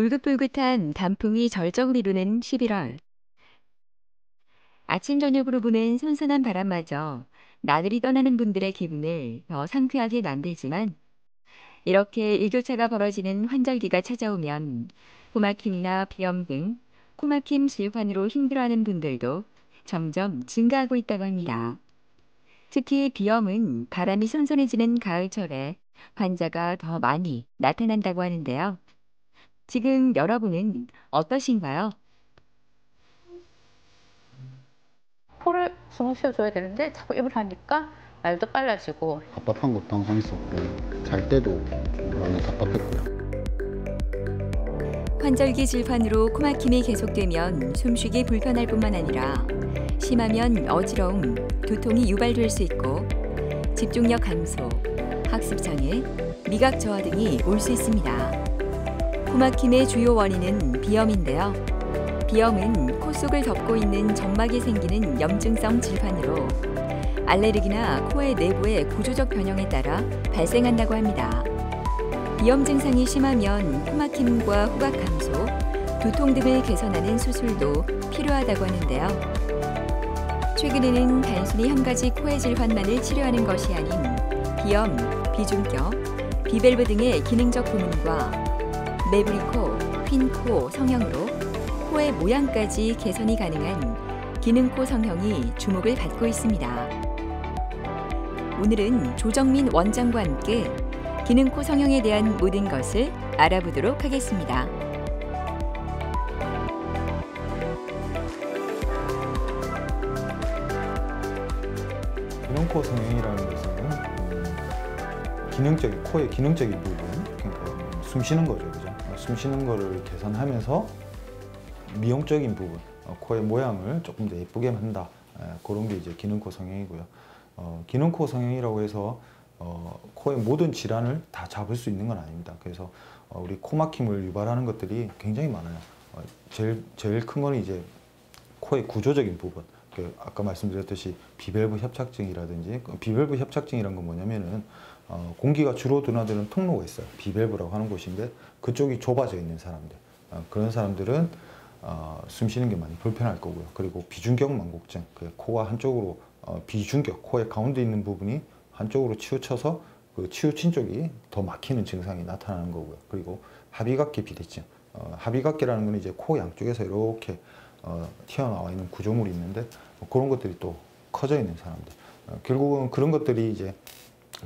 울긋불긋한 단풍이 절정을 이루는 11월. 아침 저녁으로 부는 선선한 바람마저 나들이 떠나는 분들의 기분을 더 상쾌하게 만들지만 이렇게 일교차가 벌어지는 환절기가 찾아오면 코막힘이나 비염 등 코막힘 질환으로 힘들어하는 분들도 점점 증가하고 있다고 합니다. 특히 비염은 바람이 선선해지는 가을철에 환자가 더 많이 나타난다고 하는데요. 지금 여러분은 어떠신가요? 코를 숨을 쉬어줘야 되는데 자꾸 입을 하니까 말도 빨라지고. 답답한 것도 항상 있었고 잘 때도 좀 많이 답답했고요. 환절기 질환으로 코막힘이 계속되면 숨쉬기 불편할 뿐만 아니라 심하면 어지러움, 두통이 유발될 수 있고 집중력 감소, 학습장애, 미각 저하 등이 올 수 있습니다. 코막힘의 주요 원인은 비염인데요. 비염은 코 속을 덮고 있는 점막이 생기는 염증성 질환으로 알레르기나 코의 내부의 구조적 변형에 따라 발생한다고 합니다. 비염 증상이 심하면 코막힘과 후각 감소, 두통 등을 개선하는 수술도 필요하다고 하는데요. 최근에는 단순히 한 가지 코의 질환만을 치료하는 것이 아닌 비염, 비중격, 비밸브 등의 기능적 부문과 매부리코, 휜코 성형으로 코의 모양까지 개선이 가능한 기능코 성형이 주목을 받고 있습니다. 오늘은 조정민 원장과 함께 기능코 성형에 대한 모든 것을 알아보도록 하겠습니다. 기능코 성형이라는 것은 기능적인 코의 기능적인 부분, 그러니까 숨 쉬는 거죠, 그죠? 숨 쉬는 거를 개선하면서 미용적인 부분, 코의 모양을 조금 더 예쁘게 한다. 그런 게 이제 기능코 성형이고요. 기능코 성형이라고 해서 코의 모든 질환을 다 잡을 수 있는 건 아닙니다. 그래서 우리 코막힘을 유발하는 것들이 굉장히 많아요. 제일 큰 거는 이제 코의 구조적인 부분. 아까 말씀드렸듯이 비밸브 협착증이라든지, 비밸브 협착증이란 건 뭐냐면은 공기가 주로 드나드는 통로가 있어요. 비밸브라고 하는 곳인데 그쪽이 좁아져 있는 사람들, 그런 사람들은 숨 쉬는 게 많이 불편할 거고요. 그리고 비중격 만곡증, 코가 한쪽으로 비중격, 코의 가운데 있는 부분이 한쪽으로 치우쳐서 그 치우친 쪽이 더 막히는 증상이 나타나는 거고요. 그리고 합의각계 비대증, 합의각계라는 건 이제 코 양쪽에서 이렇게 튀어나와 있는 구조물이 있는데 그런 것들이 또 커져 있는 사람들, 결국은 그런 것들이 이제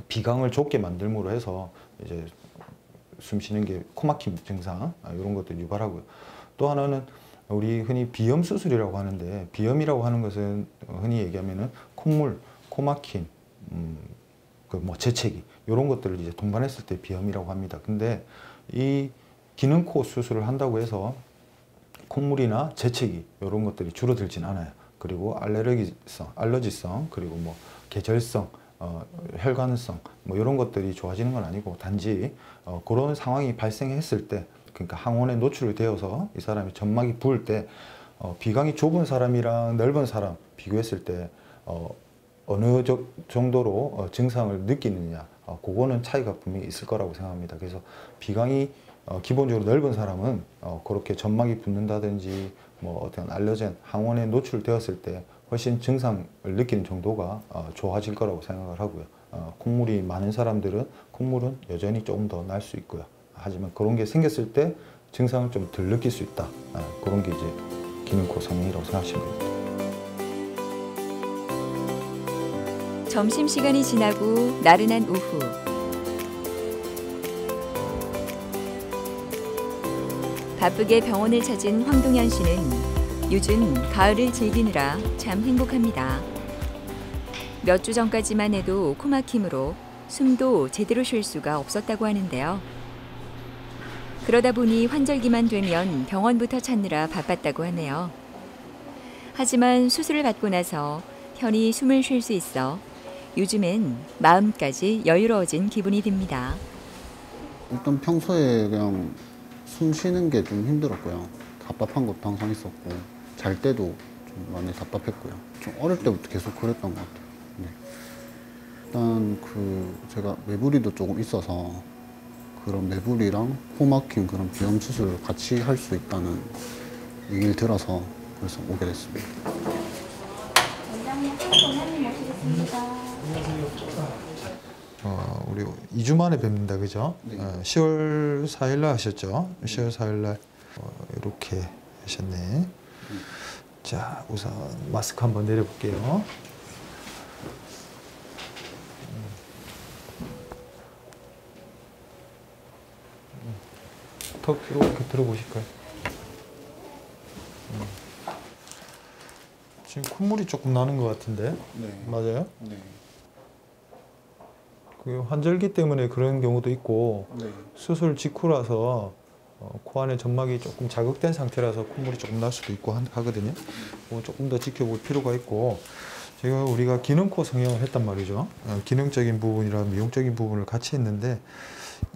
비강을 좁게 만들므로 해서 이제 숨 쉬는 게 코막힘 증상, 이런 것들 유발하고요. 또 하나는 우리 흔히 비염 수술이라고 하는데, 비염이라고 하는 것은 흔히 얘기하면은 콧물, 코막힘, 뭐 재채기 이런 것들을 이제 동반했을 때 비염이라고 합니다. 근데 이 기능코 수술을 한다고 해서 콧물이나 재채기 이런 것들이 줄어들진 않아요. 그리고 알러지성, 그리고 뭐 계절성, 혈관성 뭐 이런 것들이 좋아지는 건 아니고, 단지 그런 상황이 발생했을 때, 그러니까 항원에 노출이 되어서 이 사람이 점막이 부을 때 비강이 좁은 사람이랑 넓은 사람 비교했을 때 어느 정도로 증상을 느끼느냐, 그거는 차이가 분명히 있을 거라고 생각합니다. 그래서 비강이 기본적으로 넓은 사람은 그렇게 점막이 붓는다든지 뭐 어떤 알러젠, 항원에 노출되었을 때 훨씬 증상을 느끼는 정도가 좋아질 거라고 생각을 하고요. 콧물이 많은 사람들은 콧물은 여전히 조금 더 날 수 있고요. 하지만 그런 게 생겼을 때 증상을 좀 덜 느낄 수 있다. 그런 게 이제 기능코 성형이라고 생각하시면 됩니다. 점심시간이 지나고 나른한 오후. 바쁘게 병원을 찾은 황동현 씨는 요즘 가을을 즐기느라 참 행복합니다. 몇 주 전까지만 해도 코막힘으로 숨도 제대로 쉴 수가 없었다고 하는데요. 그러다 보니 환절기만 되면 병원부터 찾느라 바빴다고 하네요. 하지만 수술을 받고 나서 편히 숨을 쉴 수 있어 요즘엔 마음까지 여유로워진 기분이 듭니다. 일단 평소에 그냥 숨 쉬는 게 좀 힘들었고요. 답답한 것도 항상 있었고 잘 때도 좀 많이 답답했고요. 좀 어릴 때부터 계속 그랬던 것 같아요. 네. 일단 제가 매부리도 조금 있어서 그런 매부리랑 코 막힘 그런 비염 수술을 같이 할 수 있다는 얘기를 들어서 그래서 오게 됐습니다. 원장님, 원장님 모시겠습니다. 우리 2주 만에 뵙는다, 그죠? 네. 10월 4일 날 하셨죠? 10월 4일 날 이렇게 하셨네. 자, 우선 마스크 한번 내려볼게요. 턱 이렇게 들어보실까요? 지금 콧물이 조금 나는 것 같은데? 네. 맞아요? 네. 그 환절기 때문에 그런 경우도 있고 네. 수술 직후라서 코 안에 점막이 조금 자극된 상태라서 콧물이 조금 날 수도 있고 하거든요. 조금 더 지켜볼 필요가 있고 제가 우리가 기능코 성형을 했단 말이죠. 기능적인 부분이랑 미용적인 부분을 같이 했는데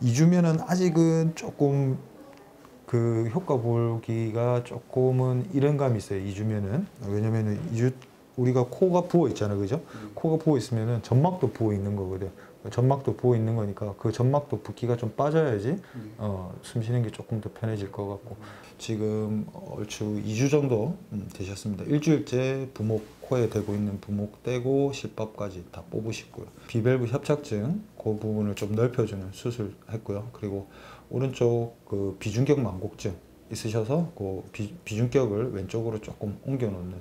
2주면은 아직은 조금 그 효과 보기가 조금은 이런 감이 있어요. 2주면은 왜냐면은 2주 우리가 코가 부어 있잖아요, 그죠? 코가 부어 있으면은 점막도 부어 있는 거거든. 점막도 부어 있는 거니까 그 점막도 붓기가 좀 빠져야지 숨 쉬는 게 조금 더 편해질 것 같고 지금 얼추 2주 정도 되셨습니다. 일주일째 부목 코에 대고 있는 부목 떼고 실밥까지 다 뽑으시고요. 비밸브 협착증 그 부분을 좀 넓혀주는 수술했고요. 그리고 오른쪽 그 비중격 만곡증 있으셔서 그 비중격을 왼쪽으로 조금 옮겨 놓는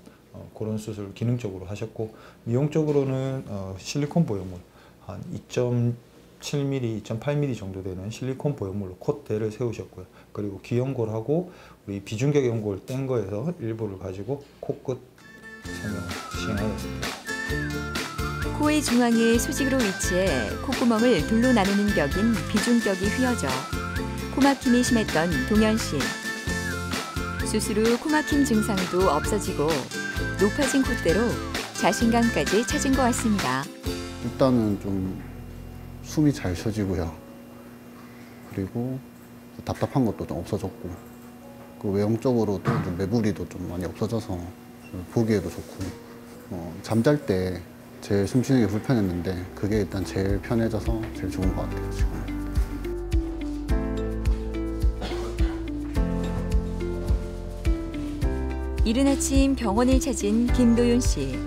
그런 수술 기능적으로 하셨고 미용적으로는 실리콘 보형물 한 2.7mm, 2.8mm 정도 되는 실리콘 보형물로 콧대를 세우셨고요. 그리고 귀연골하고 우리 비중격 연골 뗀 거에서 일부를 가지고 코끝 성형을 시행하였습니다. 코의 중앙에 수직으로 위치해 콧구멍을 둘로 나누는 격인 비중격이 휘어져 코막힘이 심했던 동현 씨. 수술 후 코막힘 증상도 없어지고 높아진 콧대로 자신감까지 찾은 것 같습니다. 일단은 좀 숨이 잘 쉬어지고요. 그리고 답답한 것도 좀 없어졌고 그 외형적으로도 좀 매부리도 좀 많이 없어져서 보기에도 좋고 잠잘 때 제일 숨 쉬는 게 불편했는데 그게 일단 제일 편해져서 제일 좋은 것 같아요, 지금. 이른 아침 병원을 찾은 김도윤 씨.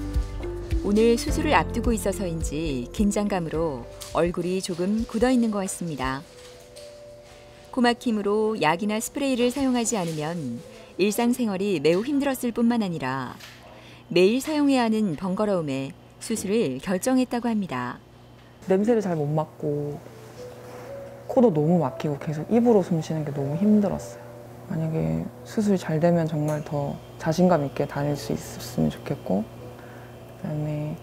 오늘 수술을 앞두고 있어서인지 긴장감으로 얼굴이 조금 굳어 있는 것 같습니다. 코막힘으로 약이나 스프레이를 사용하지 않으면 일상생활이 매우 힘들었을 뿐만 아니라 매일 사용해야 하는 번거로움에 수술을 결정했다고 합니다. 냄새를 잘 못 맡고 코도 너무 막히고 계속 입으로 숨 쉬는 게 너무 힘들었어요. 만약에 수술이 잘 되면 정말 더 자신감 있게 다닐 수 있었으면 좋겠고 그다음에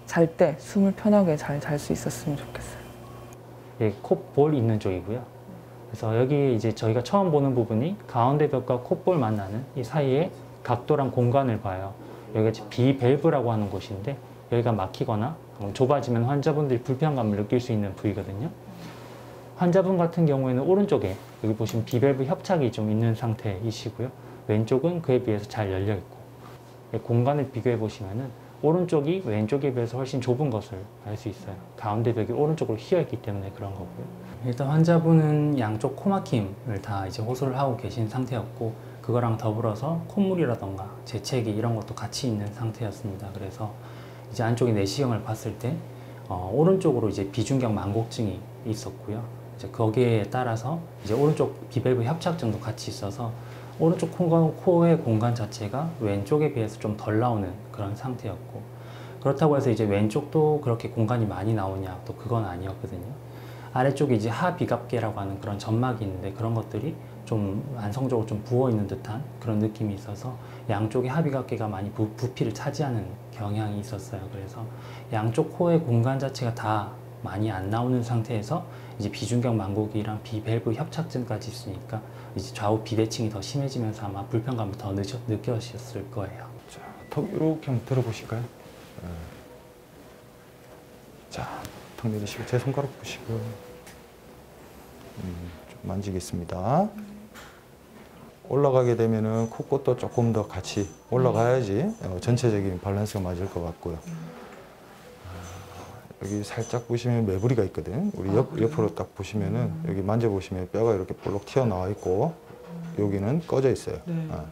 잘 때 숨을 편하게 잘 잘 수 있었으면 좋겠어요. 예, 콧볼 있는 쪽이고요. 그래서 여기 이제 저희가 처음 보는 부분이 가운데 벽과 콧볼 만나는 이 사이에 각도랑 공간을 봐요. 여기가 이제 비밸브라고 하는 곳인데 여기가 막히거나 좁아지면 환자분들이 불편감을 느낄 수 있는 부위거든요. 환자분 같은 경우에는 오른쪽에 여기 보시면 비밸브 협착이 좀 있는 상태이시고요. 왼쪽은 그에 비해서 잘 열려 있고 공간을 비교해 보시면은 오른쪽이 왼쪽에 비해서 훨씬 좁은 것을 알 수 있어요. 가운데 벽이 오른쪽으로 휘어 있기 때문에 그런 거고요. 일단 환자분은 양쪽 코막힘을 다 이제 호소를 하고 계신 상태였고 그거랑 더불어서 콧물이라던가 재채기 이런 것도 같이 있는 상태였습니다. 그래서 이제 안쪽에 내시경을 봤을 때 오른쪽으로 이제 비중격 만곡증이 있었고요. 이제 거기에 따라서 이제 오른쪽 비밸브 협착증도 같이 있어서 오른쪽 코의 공간 자체가 왼쪽에 비해서 좀 덜 나오는 그런 상태였고 그렇다고 해서 이제 왼쪽도 그렇게 공간이 많이 나오냐 또 그건 아니었거든요. 아래쪽에 이제 하비갑계라고 하는 그런 점막이 있는데 그런 것들이 좀 안성적으로 좀 부어 있는 듯한 그런 느낌이 있어서 양쪽의 하비갑계가 많이 부피를 차지하는 경향이 있었어요. 그래서 양쪽 코의 공간 자체가 다 많이 안 나오는 상태에서 이제 비중격 만곡이랑 비밸브 협착증까지 있으니까 이제 좌우 비대칭이 더 심해지면서 아마 불편감을 더 느끼셨을 거예요. 자, 턱 이렇게 한번 들어보실까요? 자, 턱 내리시고 제 손가락 보시고 좀 만지겠습니다. 올라가게 되면은 코끝도 조금 더 같이 올라가야지 전체적인 밸런스가 맞을 것 같고요. 여기 살짝 보시면 매부리가 있거든. 우리 옆으로 딱 보시면은 여기 만져보시면 뼈가 이렇게 볼록 튀어나와 있고 여기는 꺼져 있어요. 맞아요.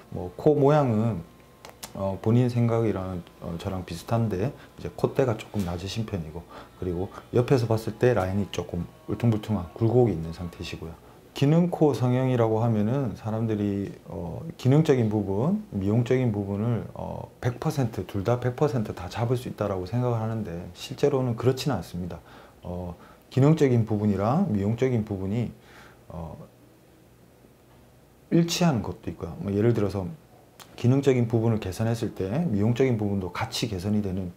뭐 코 모양은 본인 생각이랑 저랑 비슷한데 이제 콧대가 조금 낮으신 편이고, 그리고 옆에서 봤을 때 라인이 조금 울퉁불퉁한 굴곡이 있는 상태시고요. 기능코 성형이라고 하면은 사람들이 기능적인 부분, 미용적인 부분을 100% 둘 다 100% 다 잡을 수 있다라고 생각을 하는데 실제로는 그렇지는 않습니다. 기능적인 부분이랑 미용적인 부분이 일치하는 것도 있고요. 뭐 예를 들어서 기능적인 부분을 개선했을 때 미용적인 부분도 같이 개선이 되는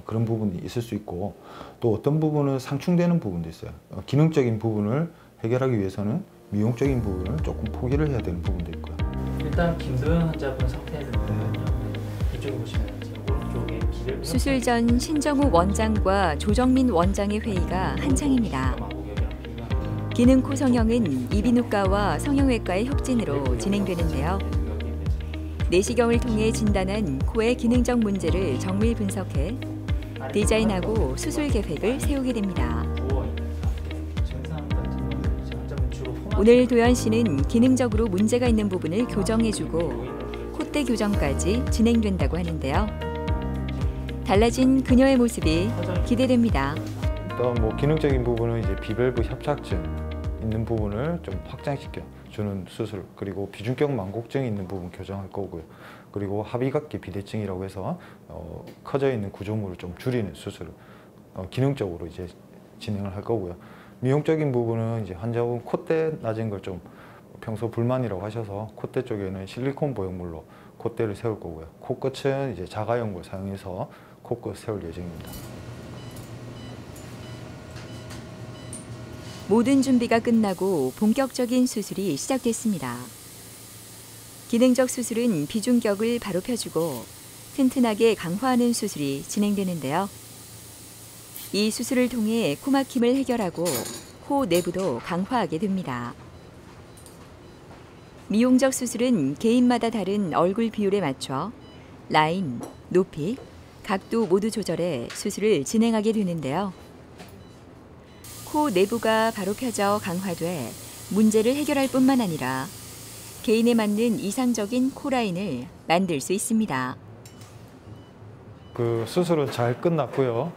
그런 부분이 있을 수 있고, 또 어떤 부분은 상충되는 부분도 있어요. 기능적인 부분을 해결하기 위해서는 미용적인 부분을 조금 포기를 해야 되는 부분도 있고요. 일단 김도현 환자분 상태를 보면요. 이쪽에 보시면 오른쪽에 비를 수술 전 신정욱 원장과 조정민 원장의 회의가 한창입니다. 기능코 성형은 이비인후과와 성형외과의 협진으로 진행되는데요. 내시경을 통해 진단한 코의 기능적 문제를 정밀 분석해 디자인하고 수술 계획을 세우게 됩니다. 오늘 도현 씨는 기능적으로 문제가 있는 부분을 교정해주고 콧대 교정까지 진행된다고 하는데요. 달라진 그녀의 모습이 기대됩니다. 일단 뭐 기능적인 부분은 이제 비밸브 협착증 있는 부분을 좀 확장시켜 주는 수술, 그리고 비중격 만곡증이 있는 부분 교정할 거고요. 그리고 합의각기 비대증이라고 해서 커져 있는 구조물을 좀 줄이는 수술을 기능적으로 이제 진행을 할 거고요. 미용적인 부분은 이제 환자분 콧대 낮은 걸 좀 평소 불만이라고 하셔서 콧대 쪽에는 실리콘 보형물로 콧대를 세울 거고요. 코끝은 이제 자가연골 사용해서 코끝 세울 예정입니다. 모든 준비가 끝나고 본격적인 수술이 시작됐습니다. 기능적 수술은 비중격을 바로 펴주고 튼튼하게 강화하는 수술이 진행되는데요. 이 수술을 통해 코막힘을 해결하고 코 내부도 강화하게 됩니다. 미용적 수술은 개인마다 다른 얼굴 비율에 맞춰 라인, 높이, 각도 모두 조절해 수술을 진행하게 되는데요. 코 내부가 바로 펴져 강화돼 문제를 해결할 뿐만 아니라 개인에 맞는 이상적인 코 라인을 만들 수 있습니다. 그 수술은 잘 끝났고요.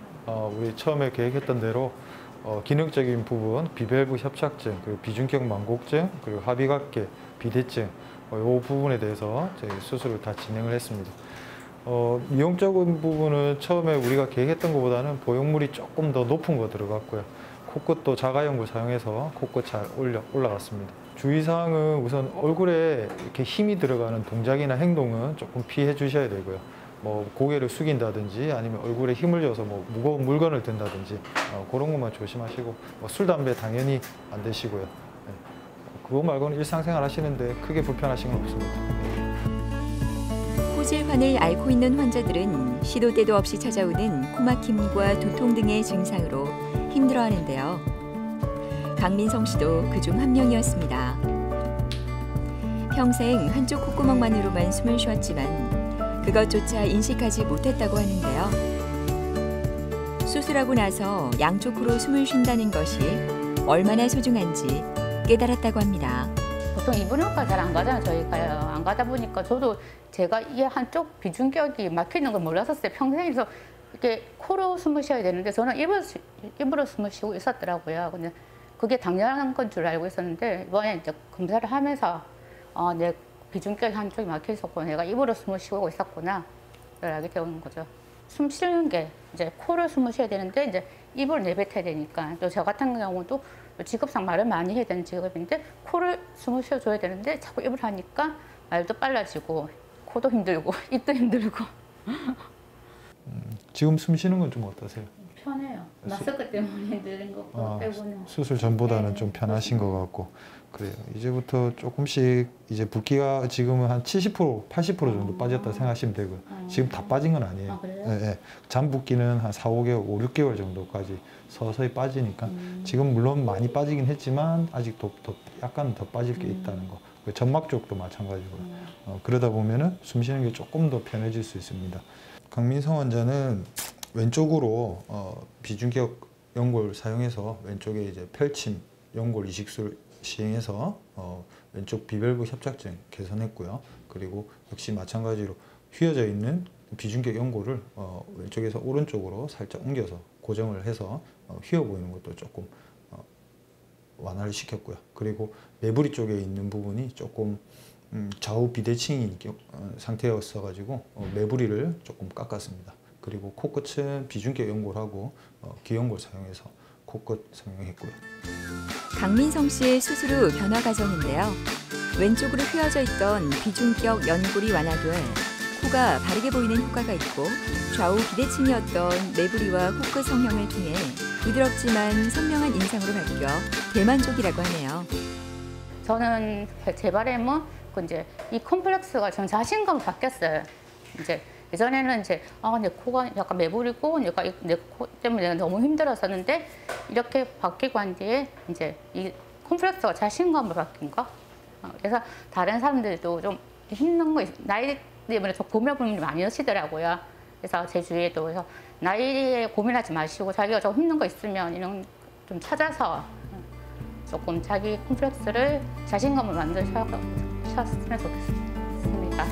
우리 처음에 계획했던 대로 기능적인 부분, 비밸브 협착증, 그리고 비중격 만곡증, 그리고 합의각계 비대증, 이 부분에 대해서 저희 수술을 다 진행을 했습니다. 미용적인 부분은 처음에 우리가 계획했던 것보다는 보형물이 조금 더 높은 거 들어갔고요. 코끝도 자가연골 사용해서 코끝 잘 올라갔습니다. 주의사항은 우선 얼굴에 이렇게 힘이 들어가는 동작이나 행동은 조금 피해 주셔야 되고요. 뭐 고개를 숙인다든지 아니면 얼굴에 힘을 줘서 뭐 무거운 물건을 든다든지 그런 것만 조심하시고, 술, 담배 당연히 안 드시고요. 네. 그거 말고는 일상생활 하시는데 크게 불편하신 건 없습니다. 코질환을 앓고 있는 환자들은 시도 때도 없이 찾아오는 코막힘과 두통 등의 증상으로 힘들어하는데요. 강민성 씨도 그중 한 명이었습니다. 평생 한쪽 콧구멍만으로만 숨을 쉬었지만 그것조차 인식하지 못했다고 하는데요. 수술하고 나서 양쪽 코로 숨을 쉰다는 것이 얼마나 소중한지 깨달았다고 합니다. 보통 이비인후과 잘 안 가잖아요, 저희가요. 안 가다 보니까 저도 제가 이 한쪽 비중격이 막히는 걸 몰랐었어요. 평생에서 이렇게 코로 숨을 쉬어야 되는데 저는 입으로 숨을 쉬고 있었더라고요. 근데 그게 당연한 건 줄 알고 있었는데 이번에 이제 검사를 하면서 내 비중격 한쪽이 막혀 있었고 내가 입으로 숨을 쉬고 있었구나 알게 되는 거죠. 숨 쉬는 게 이제 코로 숨을 쉬어야 되는데 이제 입을 내뱉어야 되니까, 또 저 같은 경우도 직업상 말을 많이 해야 되는 직업인데 코를 숨을 쉬어줘야 되는데 자꾸 입을 하니까 말도 빨라지고 코도 힘들고 입도 힘들고. 지금 숨 쉬는 건 좀 어떠세요? 편해요. 마스크 때문에 힘든 거 빼고는. 수술 전보다는 좀 편하신 것 같고 그래요. 이제부터 조금씩 이제 붓기가 지금은 한 70%, 80% 정도 빠졌다 생각하시면 되고요. 지금 다 빠진 건 아니에요. 그래요? 예, 예. 잠 붓기는 한 4, 5개월, 5, 6개월 정도까지 서서히 빠지니까 지금 물론 많이 빠지긴 했지만 아직도 약간 더 빠질 게 있다는 거. 점막 쪽도 마찬가지고요. 그러다 보면은 숨 쉬는 게 조금 더 편해질 수 있습니다. 강민성 환자는 왼쪽으로 비중격 연골 사용해서 왼쪽에 이제 펼침 연골 이식술 시행해서 왼쪽 비밸브 협착증 개선했고요. 그리고 역시 마찬가지로 휘어져 있는 비중격 연골을 왼쪽에서 오른쪽으로 살짝 옮겨서 고정을 해서 휘어 보이는 것도 조금 완화를 시켰고요. 그리고 매부리 쪽에 있는 부분이 조금 좌우 비대칭인 상태였어 가지고 매부리를 조금 깎았습니다. 그리고 코끝은 비중격 연골하고 기연골 사용해서 코끝 사용했고요. 강민성 씨의 수술 후 변화 과정인데요. 왼쪽으로 휘어져 있던 비중격 연골이 완화돼 코가 바르게 보이는 효과가 있고 좌우 비대칭이었던 매부리와 코끝 성형을 통해 부드럽지만 선명한 인상으로 바뀌어 대만족이라고 하네요. 저는 제 바람은 이제 이 컴플렉스가 전 자신감으로 바뀌었어요. 이제 예전에는 이제 내 코가 약간 매부리고 내 코 때문에 내가 너무 힘들었었는데 이렇게 바뀌고 한 뒤에 이제 이 컴플렉스가 자신감으로 바뀐 거. 그래서 다른 사람들도 좀 힘든 거 나이 때문에 더 고민할 분이 많이 오시더라고요. 그래서 제 주위에도 그래서 나이에 고민하지 마시고 자기가 좀 힘든 거 있으면 이런 좀 찾아서 조금 자기 컴플렉스를 자신감을 만드셨으면 좋겠습니다.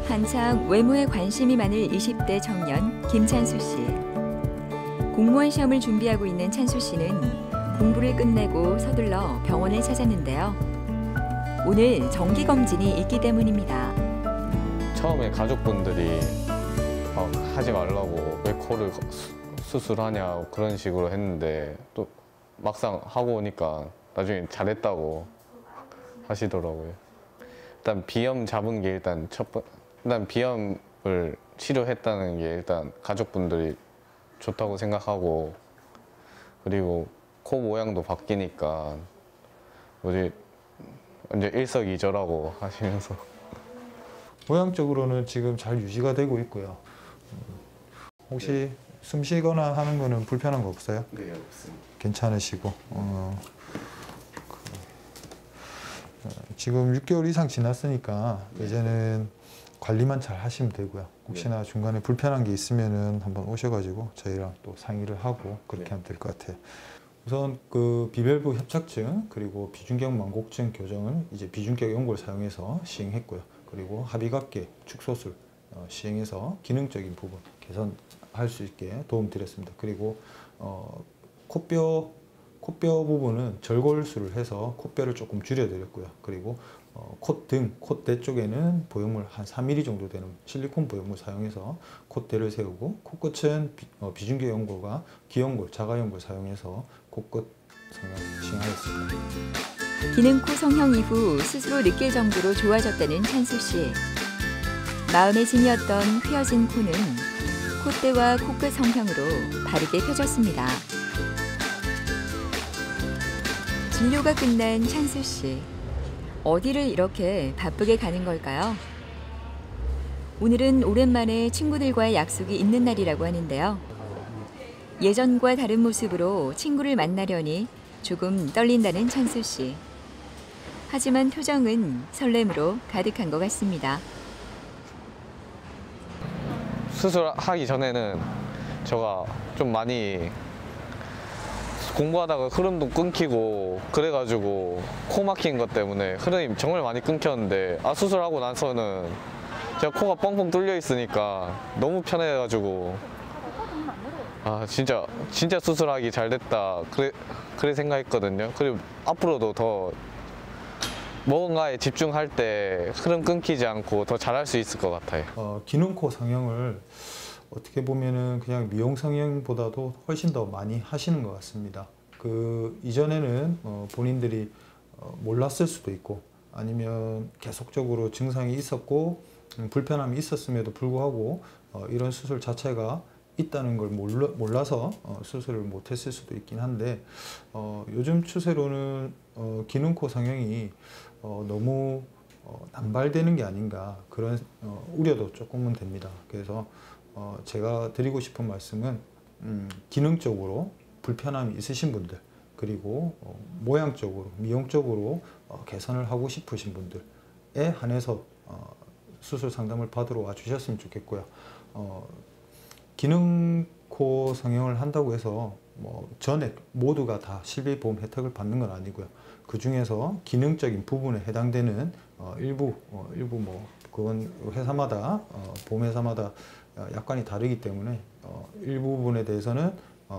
한창 외모에 관심이 많을 20대 청년 김찬수 씨. 공무원 시험을 준비하고 있는 찬수 씨는 공부를 끝내고 서둘러 병원을 찾았는데요. 오늘 정기검진이 있기 때문입니다. 처음에 가족분들이 막 하지 말라고 왜 코를 수술하냐 그런 식으로 했는데 또 막상 하고 오니까 나중에 잘했다고 하시더라고요. 일단 비염 잡은 게 일단 일단 비염을 치료했다는 게 일단 가족분들이 좋다고 생각하고 그리고 코 모양도 바뀌니까 뭐지 완전 일석이조라고 하시면서 모양적으로는 지금 잘 유지가 되고 있고요. 혹시 숨 쉬거나 하는 거는 불편한 거 없어요? 네, 없습니다. 괜찮으시고 지금 6개월 이상 지났으니까 이제는 관리만 잘 하시면 되고요. 혹시나 중간에 불편한 게 있으면은 한번 오셔가지고 저희랑 또 상의를 하고 그렇게 하면 될 것 같아요. 우선 그 비밸브 협착증 그리고 비중격 만곡증 교정을 이제 비중격 연골 사용해서 시행했고요. 그리고 합의각계 축소술 시행해서 기능적인 부분 개선할 수 있게 도움드렸습니다. 그리고 코뼈 부분은 절골술을 해서 코뼈를 조금 줄여드렸고요. 그리고 콧등, 콧대 쪽에는 보형물 한 3mm 정도 되는 실리콘 보형물 사용해서 콧대를 세우고 코끝은 비중격 연골과 기연골, 자가연골 사용해서 코끝 성형 시행하였습니다. 기능코 성형 이후 스스로 느낄 정도로 좋아졌다는 찬수 씨. 마음의 짐이었던 휘어진 코는 콧대와 코끝 성형으로 바르게 펴졌습니다. 진료가 끝난 찬수 씨. 어디를 이렇게 바쁘게 가는 걸까요? 오늘은 오랜만에 친구들과의 약속이 있는 날이라고 하는데요. 예전과 다른 모습으로 친구를 만나려니 조금 떨린다는 찬수 씨. 하지만 표정은 설렘으로 가득한 것 같습니다. 수술하기 전에는 제가 좀 많이 공부하다가 흐름도 끊기고 그래가지고 코 막힌 것 때문에 흐름이 정말 많이 끊겼는데 수술하고 나서는 제가 코가 뻥뻥 뚫려 있으니까 너무 편해가지고 진짜 수술하기 잘 됐다 그래 생각했거든요. 그리고 앞으로도 더 뭔가에 집중할 때 흐름 끊기지 않고 더 잘할 수 있을 것 같아요. 기능코 성형을 어떻게 보면은 그냥 미용 성형보다도 훨씬 더 많이 하시는 것 같습니다. 그 이전에는 본인들이 몰랐을 수도 있고 아니면 계속적으로 증상이 있었고 불편함이 있었음에도 불구하고 이런 수술 자체가 있다는 걸 몰라서 수술을 못했을 수도 있긴 한데 요즘 추세로는 기능코 성형이 너무 남발되는 게 아닌가 그런 우려도 조금은 됩니다. 그래서 제가 드리고 싶은 말씀은 기능적으로 불편함이 있으신 분들 그리고 모양적으로 미용적으로 개선을 하고 싶으신 분들에 한해서 수술 상담을 받으러 와 주셨으면 좋겠고요. 기능코 성형을 한다고 해서 뭐 전액 모두가 다 실비보험 혜택을 받는 건 아니고요. 그 중에서 기능적인 부분에 해당되는 일부 뭐 그건 회사마다 보험회사마다 약관이 다르기 때문에 일부분에 대해서는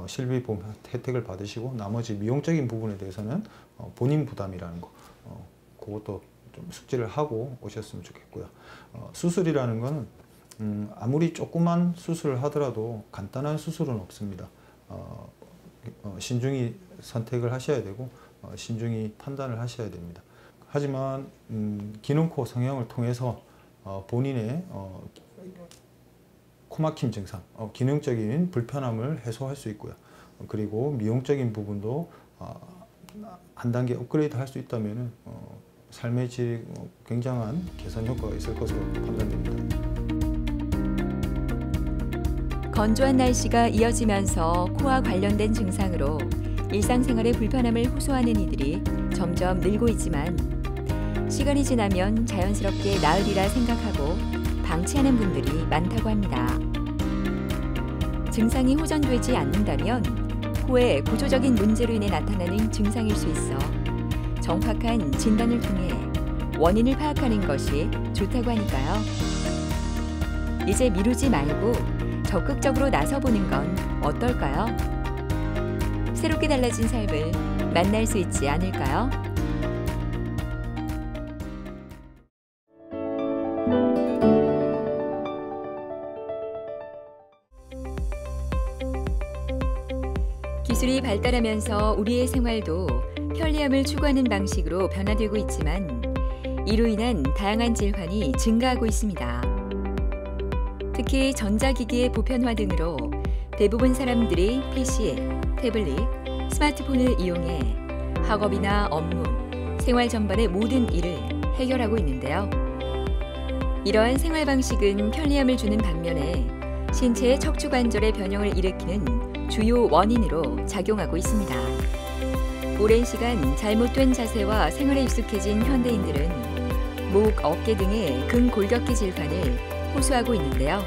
실비보험 혜택을 받으시고 나머지 미용적인 부분에 대해서는 본인 부담이라는 거 그것도 좀 숙지를 하고 오셨으면 좋겠고요. 수술이라는 거는 아무리 조그만 수술을 하더라도 간단한 수술은 없습니다. 신중히 선택을 하셔야 되고 신중히 판단을 하셔야 됩니다. 하지만 기능코 성형을 통해서 본인의 코막힘 증상, 기능적인 불편함을 해소할 수 있고요. 그리고 미용적인 부분도 한 단계 업그레이드 할 수 있다면 삶의 질 굉장한 개선 효과가 있을 것으로 판단됩니다. 건조한 날씨가 이어지면서 코와 관련된 증상으로 일상생활의 불편함을 호소하는 이들이 점점 늘고 있지만 시간이 지나면 자연스럽게 나으리라 생각하고 방치하는 분들이 많다고 합니다. 증상이 호전되지 않는다면 코의 구조적인 문제로 인해 나타나는 증상일 수 있어 정확한 진단을 통해 원인을 파악하는 것이 좋다고 하니까요. 이제 미루지 말고 적극적으로 나서보는 건 어떨까요? 새롭게 달라진 삶을 만날 수 있지 않을까요? 기술이 발달하면서 우리의 생활도 편리함을 추구하는 방식으로 변화되고 있지만 이로 인한 다양한 질환이 증가하고 있습니다. 특히 전자기기의 보편화 등으로 대부분 사람들이 PC, 태블릿, 스마트폰을 이용해 학업이나 업무, 생활 전반의 모든 일을 해결하고 있는데요. 이러한 생활 방식은 편리함을 주는 반면에 신체의 척추관절의 변형을 일으키는 주요 원인으로 작용하고 있습니다. 오랜 시간 잘못된 자세와 생활에 익숙해진 현대인들은 목, 어깨 등의 근골격계 질환을 호소하고 있는데요.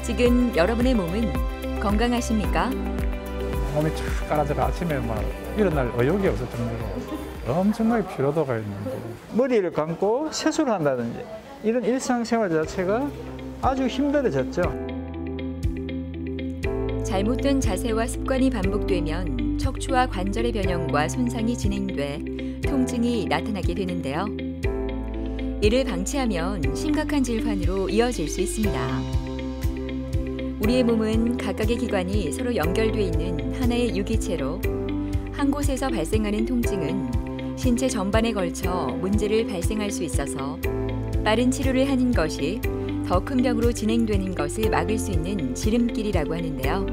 지금 여러분의 몸은 건강하십니까? 몸이 쫙 깔아져가 아침에 막 일어날 의욕이 없을 정도로 엄청나게 피로도가 있는데 머리를 감고 세수를 한다든지 이런 일상생활 자체가 아주 힘들어졌죠. 잘못된 자세와 습관이 반복되면 척추와 관절의 변형과 손상이 진행돼 통증이 나타나게 되는데요. 이를 방치하면 심각한 질환으로 이어질 수 있습니다. 우리의 몸은 각각의 기관이 서로 연결돼 있는 하나의 유기체로 한 곳에서 발생하는 통증은 신체 전반에 걸쳐 문제를 발생할 수 있어서 빠른 치료를 하는 것이 더 큰 병으로 진행되는 것을 막을 수 있는 지름길이라고 하는데요.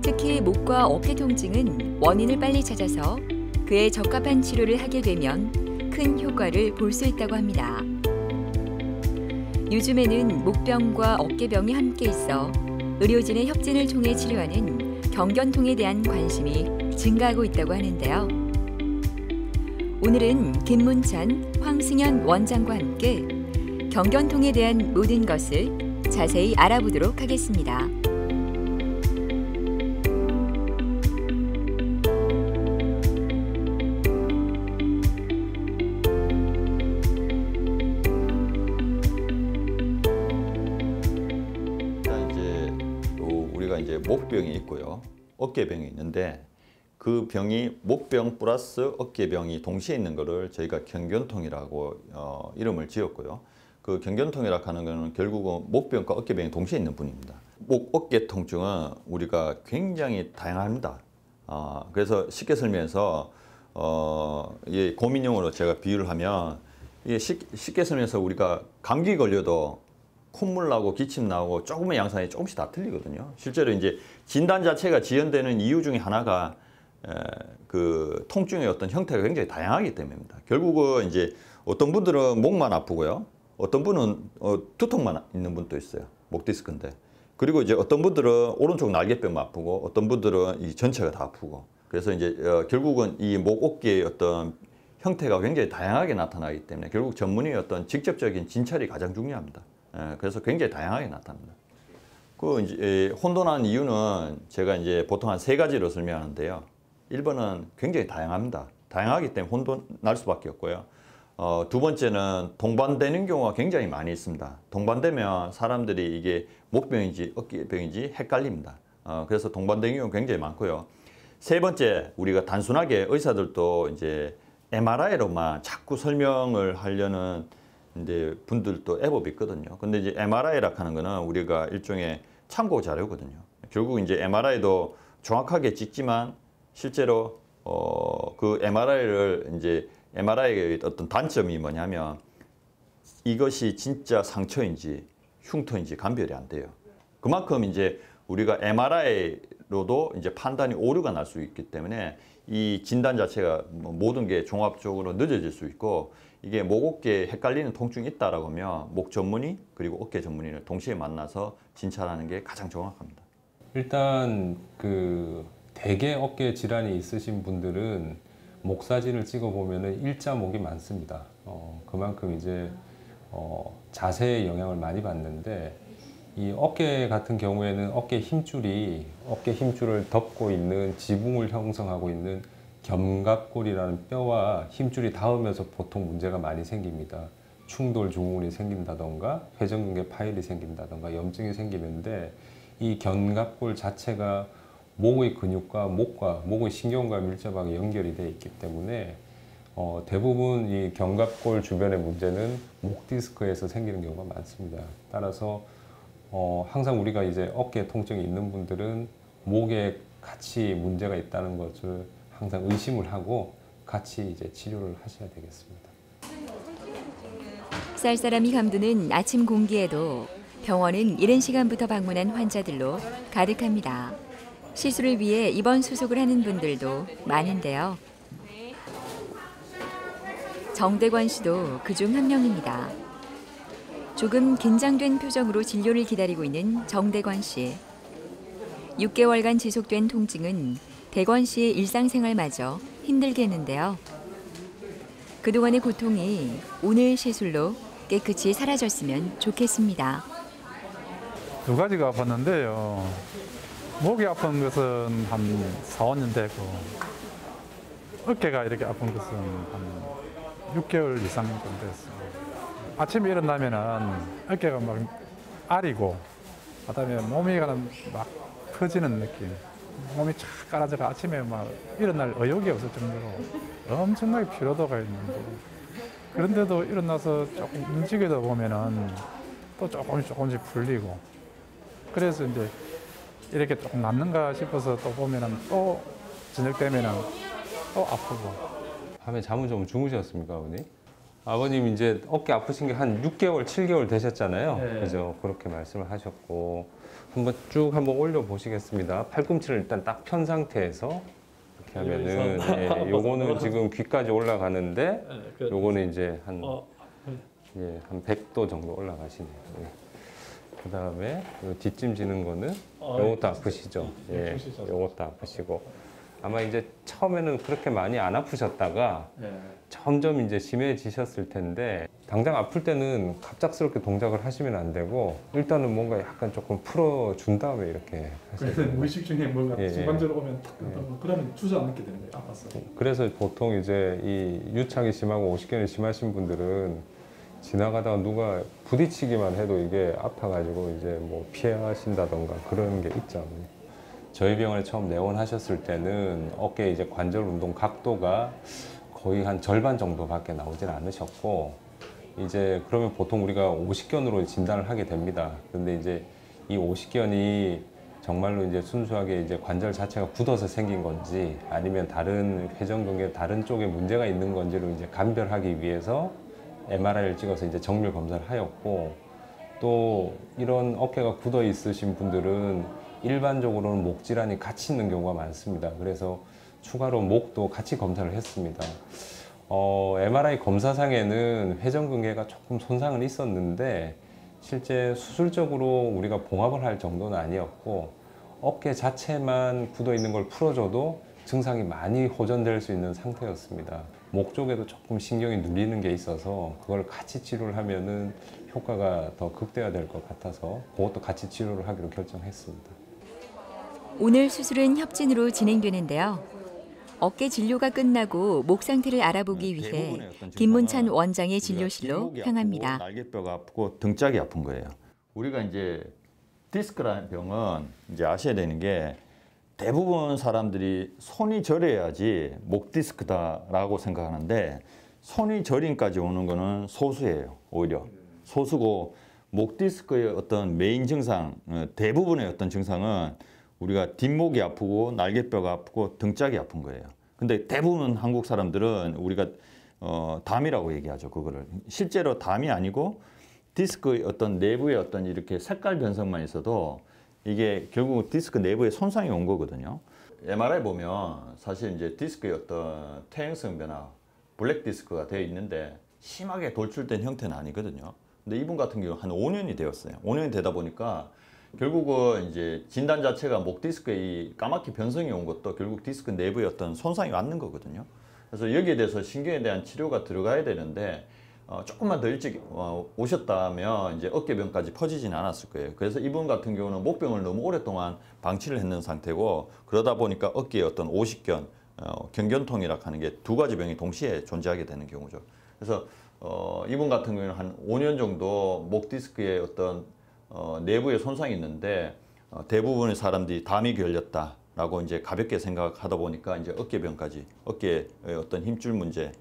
특히 목과 어깨 통증은 원인을 빨리 찾아서 그에 적합한 치료를 하게 되면 큰 효과를 볼 수 있다고 합니다. 요즘에는 목병과 어깨병이 함께 있어 의료진의 협진을 통해 치료하는 경견통에 대한 관심이 증가하고 있다고 하는데요. 오늘은 김문찬, 황승현 원장과 함께 경견통에 대한 모든 것을 자세히 알아보도록 하겠습니다. 우리가 이제 목병이 있고요, 어깨병이 있는데 그 병이 목병 플러스 어깨병이 동시에 있는 것을 저희가 경견통이라고 이름을 지었고요. 그 경견통이라고 하는 것은 결국은 목병과 어깨병이 동시에 있는 분입니다. 목, 어깨 통증은 우리가 굉장히 다양합니다. 그래서 쉽게 설명해서 이 고민용어로 제가 비유를 하면 이게 쉽게 설명해서 우리가 감기 걸려도 콧물 나고 기침 나고 조금의 양상이 조금씩 다 틀리거든요. 실제로 이제 진단 자체가 지연되는 이유 중에 하나가 그 통증의 어떤 형태가 굉장히 다양하기 때문입니다. 결국은 이제 어떤 분들은 목만 아프고요, 어떤 분은 두통만 있는 분도 있어요. 목 디스크인데. 그리고 이제 어떤 분들은 오른쪽 날개뼈만 아프고 어떤 분들은 이 전체가 다 아프고. 그래서 이제 결국은 이 목, 어깨의 어떤 형태가 굉장히 다양하게 나타나기 때문에 결국 전문의의 어떤 직접적인 진찰이 가장 중요합니다. 그래서 굉장히 다양하게 나타납니다. 그 이제 혼돈한 이유는 제가 이제 보통 한 3가지로 설명하는데요. 1번은 굉장히 다양합니다. 다양하기 때문에 혼돈 날 수밖에 없고요. 두 번째는 동반되는 경우가 굉장히 많이 있습니다. 동반되면 사람들이 이게 목병인지 어깨병인지 헷갈립니다. 그래서 동반되는 경우가 굉장히 많고요. 세 번째, 우리가 단순하게 의사들도 이제 MRI로만 자꾸 설명을 하려는 이제 분들도 애법이 있거든요. 근데 이제 MRI라 하는 거는 우리가 일종의 참고 자료거든요. 결국 이제 MRI도 정확하게 찍지만 실제로 그 MRI를 이제 MRI의 어떤 단점이 뭐냐면 이것이 진짜 상처인지 흉터인지 감별이 안 돼요. 그만큼 이제 우리가 MRI로도 이제 판단이 오류가 날 수 있기 때문에 이 진단 자체가 모든 게 종합적으로 늦어질 수 있고 이게 목, 어깨에 헷갈리는 통증이 있다라고 하면 목 전문의 그리고 어깨 전문의를 동시에 만나서 진찰하는 게 가장 정확합니다. 일단 그 대개 어깨 질환이 있으신 분들은 목 사진을 찍어 보면은 일자목이 많습니다. 그만큼 이제 자세에 영향을 많이 받는데 이 어깨 같은 경우에는 어깨 힘줄을 덮고 있는 지붕을 형성하고 있는 견갑골이라는 뼈와 힘줄이 닿으면서 보통 문제가 많이 생깁니다. 충돌 증후군이 생긴다던가 회전근개 파열이 생긴다던가 염증이 생기는데 이 견갑골 자체가 목의 근육과 목의 신경과 밀접하게 연결이 되어 있기 때문에 대부분 이 견갑골 주변의 문제는 목 디스크에서 생기는 경우가 많습니다. 따라서 항상 우리가 이제 어깨 통증이 있는 분들은 목에 같이 문제가 있다는 것을 항상 의심을 하고 같이 이제 치료를 하셔야 되겠습니다. 쌀쌀함이 감도는 아침 공기에도 병원은 이른 시간부터 방문한 환자들로 가득합니다. 시술을 위해 입원 수속을 하는 분들도 많은데요. 정대권 씨도 그중 한 명입니다. 조금 긴장된 표정으로 진료를 기다리고 있는 정대권 씨. 6개월간 지속된 통증은 대권 씨의 일상생활마저 힘들게 했는데요. 그동안의 고통이 오늘 시술로 깨끗이 사라졌으면 좋겠습니다. 2가지가 아팠는데요. 목이 아픈 것은 한 4, 5년 되고 어깨가 이렇게 아픈 것은 한 6개월 이상 좀 됐어요. 아침에 일어나면은 어깨가 막 아리고 그다음에 몸이 막 커지는 느낌. 몸이 쫙 깔아져가 아침에 막 일어날 의욕이 없을 정도로 엄청나게 피로도가 있는데 그런데도 일어나서 조금 움직이다 보면은 또 조금씩 풀리고 그래서 이제 이렇게 조금 남는가 싶어서 또 보면은 또 저녁 되면은 또 아프고. 밤에 잠을 좀 주무셨습니까, 아버님? 아버님 이제 어깨 아프신 게 한 6개월, 7개월 되셨잖아요. 네. 그죠? 그렇게 말씀을 하셨고 한번 쭉 한번 올려 보시겠습니다. 팔꿈치를 일단 딱 편 상태에서 이렇게 하면은 예, 요거는 지금 귀까지 올라가는데 요거는 이제 한 100도 정도 올라가시네요. 예. 그 다음에 뒷짐 지는 거는 요것도 아프시죠? 예, 요것도 아프시고 아마 이제 처음에는 그렇게 많이 안 아프셨다가 점점 이제 심해지셨을 텐데 당장 아플 때는 갑작스럽게 동작을 하시면 안 되고 일단은 뭔가 약간 조금 풀어준 다음에 이렇게 하셔야 돼요. 무의식 중에 뭔가 순간적으로 오면 탁 그러면 주저앉게 되는 거예요. 아파서. 그래서 보통 이제 이 유착이 심하고 오십견이 심하신 분들은 지나가다가 누가 부딪히기만 해도 이게 아파가지고 이제 뭐 피하신다던가 그런 게 있죠. 저희 병원에 처음 내원하셨을 때는 어깨 이제 관절 운동 각도가 거의 한 절반 정도밖에 나오질 않으셨고 이제 그러면 보통 우리가 오십견으로 진단을 하게 됩니다. 근데 이제 이 오십견이 정말로 이제 순수하게 이제 관절 자체가 굳어서 생긴 건지 아니면 다른 회전근개 다른 쪽에 문제가 있는 건지를 이제 감별하기 위해서 MRI를 찍어서 이제 정밀 검사를 하였고 또 이런 어깨가 굳어 있으신 분들은 일반적으로는 목 질환이 같이 있는 경우가 많습니다. 그래서 추가로 목도 같이 검사를 했습니다. MRI 검사상에는 회전근개가 조금 손상은 있었는데 실제 수술적으로 우리가 봉합을 할 정도는 아니었고 어깨 자체만 굳어 있는 걸 풀어줘도 증상이 많이 호전될 수 있는 상태였습니다. 목 쪽에도 조금 신경이 눌리는 게 있어서 그걸 같이 치료를 하면은 효과가 더 극대화될 것 같아서 그것도 같이 치료를 하기로 결정했습니다. 오늘 수술은 협진으로 진행되는데요. 어깨 진료가 끝나고 목 상태를 알아보기 위해 김문찬 원장의 진료실로 향합니다. 날개뼈가 아프고 등짝이 아픈 거예요. 우리가 이제 디스크라는 병은 이제 아셔야 되는 게 대부분 사람들이 손이 저려야지 목 디스크다라고 생각하는데 손이 저림까지 오는 거는 소수예요. 오히려 소수고 목 디스크의 어떤 메인 증상, 대부분의 어떤 증상은 우리가 뒷목이 아프고 날개뼈가 아프고 등짝이 아픈 거예요. 근데 대부분 한국 사람들은 우리가 담이라고 얘기하죠. 그거를 실제로 담이 아니고 디스크의 어떤 내부의 어떤 이렇게 색깔 변성만 있어도 이게 결국 디스크 내부에 손상이 온 거거든요. MRI 보면 사실 이제 디스크의 어떤 퇴행성 변화, 블랙 디스크가 되어 있는데 심하게 돌출된 형태는 아니거든요. 근데 이분 같은 경우는 한 5년이 되었어요. 5년이 되다 보니까 결국은 이제 진단 자체가 목 디스크에 이 까맣게 변성이 온 것도 결국 디스크 내부에 어떤 손상이 왔는 거거든요. 그래서 여기에 대해서 신경에 대한 치료가 들어가야 되는데 조금만 더 일찍 오셨다면 이제 어깨병까지 퍼지진 않았을 거예요. 그래서 이분 같은 경우는 목병을 너무 오랫동안 방치를 했는 상태고 그러다 보니까 어깨에 어떤 오십견, 경견통이라고 하는 게 두 가지 병이 동시에 존재하게 되는 경우죠. 그래서 이분 같은 경우는 한 5년 정도 목 디스크에 어떤 내부에 손상이 있는데 대부분의 사람들이 담이 걸렸다라고 이제 가볍게 생각하다 보니까 이제 어깨병까지 어깨의 어떤 힘줄 문제,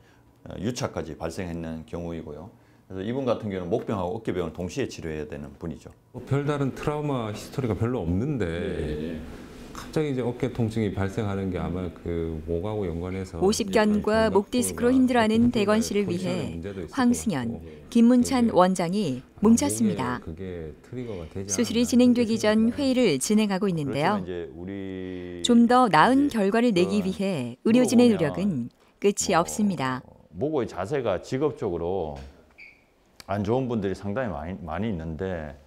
유착까지 발생했는 경우이고요. 그래서 이분 같은 경우는 목병하고 어깨병을 동시에 치료해야 되는 분이죠. 별다른 트라우마 히스토리가 별로 없는데 갑자기 이제 어깨 통증이 발생하는 게 아마 그 목하고 연관해서 오십견과 목 디스크로 힘들어하는 대건 씨를 위해 황승현, 김문찬 원장이 뭉쳤습니다. 수술이 진행되기 전 회의를 진행하고 있는데요. 좀 더 나은 결과를 내기 위해 의료진의 노력은 끝이 없습니다. 목의 자세가 직업적으로 안 좋은 분들이 상당히 많이 있는데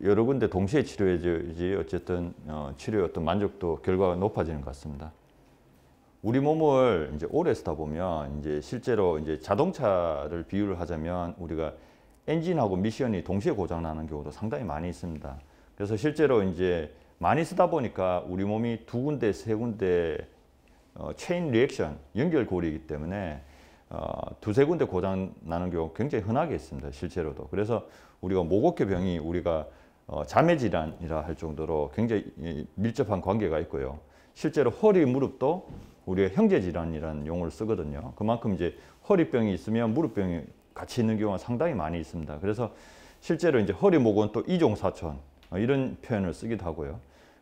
여러 군데 동시에 치료해야지 어쨌든 치료의 어떤 만족도 결과가 높아지는 것 같습니다. 우리 몸을 이제 오래 쓰다 보면 이제 실제로 이제 자동차를 비유를 하자면 우리가 엔진하고 미션이 동시에 고장 나는 경우도 상당히 많이 있습니다. 그래서 실제로 이제 많이 쓰다 보니까 우리 몸이 두 군데, 세 군데 체인 리액션, 연결고리이기 때문에 두세 군데 고장 나는 경우 굉장히 흔하게 있습니다. 실제로도. 그래서 우리가 목어깨병이 우리가 자매 질환이라 할 정도로 굉장히 밀접한 관계가 있고요. 실제로 허리, 무릎도 우리가 형제 질환이라는 용어를 쓰거든요. 그만큼 이제 허리병이 있으면 무릎병이 같이 있는 경우가 상당히 많이 있습니다. 그래서 실제로 이제 허리, 목은 또 이종사촌 이런 표현을 쓰기도 하고요.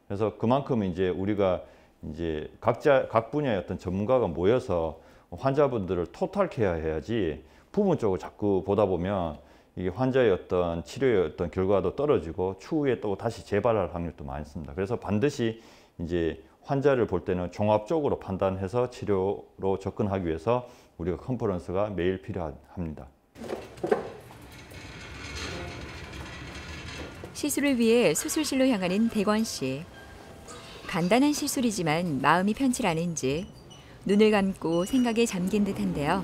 그래서 그만큼 이제 우리가 이제 각 분야의 어떤 전문가가 모여서 환자분들을 토탈 케어해야지 부분적으로 자꾸 보다 보면 이게 환자의 어떤 치료의 어떤 결과도 떨어지고 추후에 또 다시 재발할 확률도 많습니다. 그래서 반드시 이제 환자를 볼 때는 종합적으로 판단해서 치료로 접근하기 위해서 우리가 컨퍼런스가 매일 필요합니다. 시술을 위해 수술실로 향하는 대건 씨. 간단한 시술이지만 마음이 편치 않은지 눈을 감고 생각에 잠긴 듯한데요.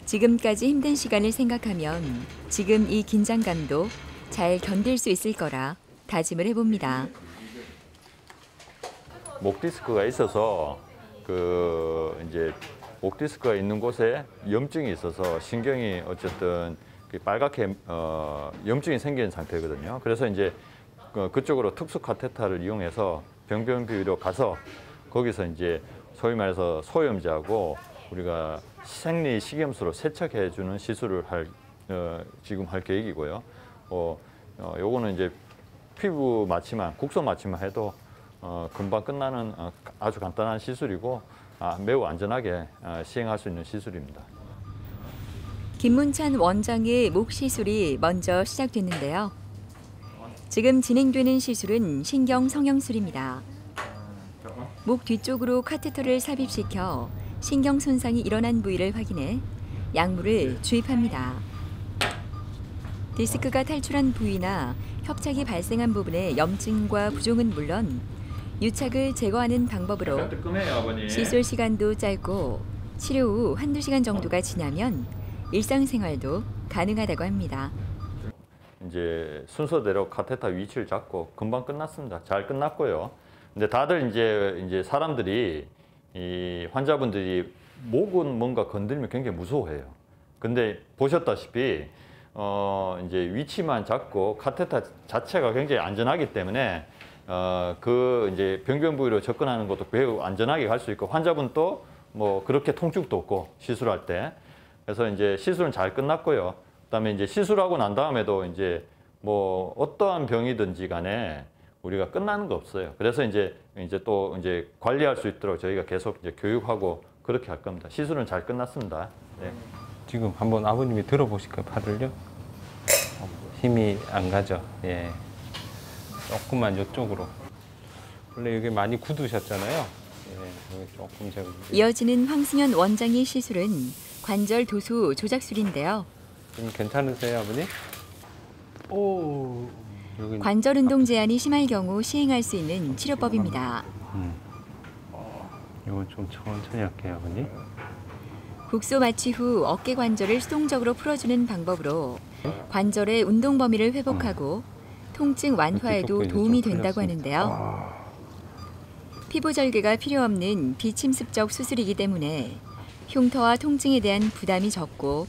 지금까지 힘든 시간을 생각하면 지금 이 긴장감도 잘 견딜 수 있을 거라 다짐을 해봅니다. 목 디스크가 있어서 이제 목 디스크가 있는 곳에 염증이 있어서 신경이 어쨌든 빨갛게 염증이 생긴 상태거든요. 그래서 이제 그쪽으로 특수 카테터를 이용해서 병변비위로 가서 거기서 이제 소위 말해서 소염제하고 우리가 생리 식염수로 세척해주는 시술을 지금 할 계획이고요. 요거는 이제 피부 마취만, 국소 마취만 해도 금방 끝나는 아주 간단한 시술이고 매우 안전하게 시행할 수 있는 시술입니다. 김문찬 원장의 목 시술이 먼저 시작됐는데요. 지금 진행되는 시술은 신경 성형술입니다. 목 뒤쪽으로 카테터를 삽입시켜 신경 손상이 일어난 부위를 확인해 약물을 주입합니다. 디스크가 탈출한 부위나 협착이 발생한 부분의 염증과 부종은 물론 유착을 제거하는 방법으로 시술 시간도 짧고 치료 후 1~2시간 정도가 지나면 일상생활도 가능하다고 합니다. 이제 순서대로 카테터 위치를 잡고 금방 끝났습니다. 잘 끝났고요. 근데 다들 이제 사람들이 이 환자분들이 목은 뭔가 건들면 굉장히 무서워해요. 근데 보셨다시피 이제 위치만 잡고 카테터 자체가 굉장히 안전하기 때문에 그 이제 병변 부위로 접근하는 것도 매우 안전하게 갈 수 있고 환자분도 뭐 그렇게 통증도 없고 시술할 때. 그래서 이제 시술은 잘 끝났고요. 그다음에 이제 시술하고 난 다음에도 이제 뭐 어떠한 병이든지 간에 우리가 끝나는 거 없어요. 그래서 이제 또 이제 관리할 수 있도록 저희가 계속 이제 교육하고 그렇게 할 겁니다. 시술은 잘 끝났습니다. 네. 지금 한번 아버님이 들어보실까요? 팔을요? 힘이 안 가죠. 예. 조금만 이쪽으로. 원래 여기 많이 굳으셨잖아요. 예, 여기 조금 제가. 이어지는 황승현 원장의 시술은 관절 도수 조작술인데요. 좀 괜찮으세요, 아버님? 오. 여기... 관절 운동 제한이 심할 경우 시행할 수 있는 치료법입니다. 이건 좀 천천히 할게요, 아버님. 국소 마취 후 어깨 관절을 수동적으로 풀어주는 방법으로 관절의 운동 범위를 회복하고 통증 완화에도 도움이 된다고 하는데요. 피부 절개가 필요 없는 비침습적 수술이기 때문에 흉터와 통증에 대한 부담이 적고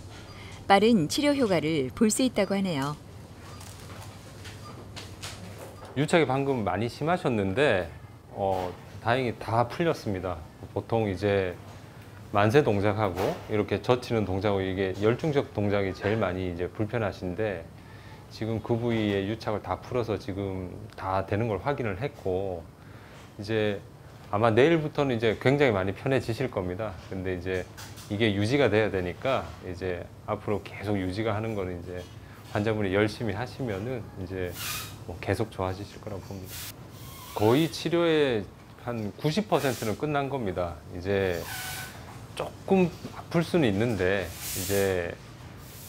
빠른 치료 효과를 볼 수 있다고 하네요. 유착이 방금 많이 심하셨는데 다행히 다 풀렸습니다. 보통 이제 만세 동작하고 이렇게 젖히는 동작하고 이게 열중적 동작이 제일 많이 이제 불편하신데 지금 그 부위에 유착을 다 풀어서 지금 다 되는 걸 확인을 했고 이제 아마 내일부터는 이제 굉장히 많이 편해지실 겁니다. 근데 이제 이게 유지가 돼야 되니까 이제 앞으로 계속 유지가 하는 거는 이제 환자분이 열심히 하시면은 이제 뭐 계속 좋아지실 거라고 봅니다. 거의 치료의 한 90%는 끝난 겁니다. 이제 조금 아플 수는 있는데 이제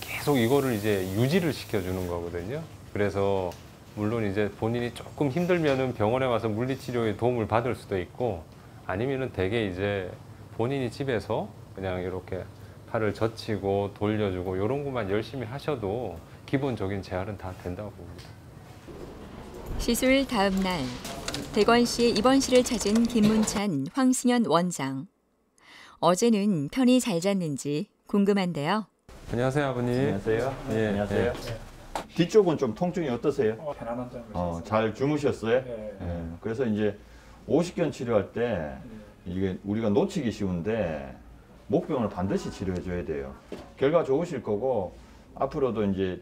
계속 이거를 이제 유지를 시켜주는 거거든요. 그래서 물론 이제 본인이 조금 힘들면은 병원에 와서 물리치료에 도움을 받을 수도 있고 아니면은 대개 이제 본인이 집에서 그냥 이렇게 팔을 젖히고 돌려주고 이런 것만 열심히 하셔도 기본적인 재활은 다 된다고 봅니다. 시술 다음 날 대건시의 입원실을 찾은 김문찬, 황승현 원장. 어제는 편히 잘 잤는지 궁금한데요. 안녕하세요, 아버님. 안녕하세요. 예, 안녕하세요. 예. 뒤쪽은 좀 통증이 어떠세요? 편안한 점. 잘 주무셨어요? 네. 예. 그래서 이제 오십견 치료할 때 이게 우리가 놓치기 쉬운데 목병을 반드시 치료해 줘야 돼요. 결과 좋으실 거고 앞으로도 이제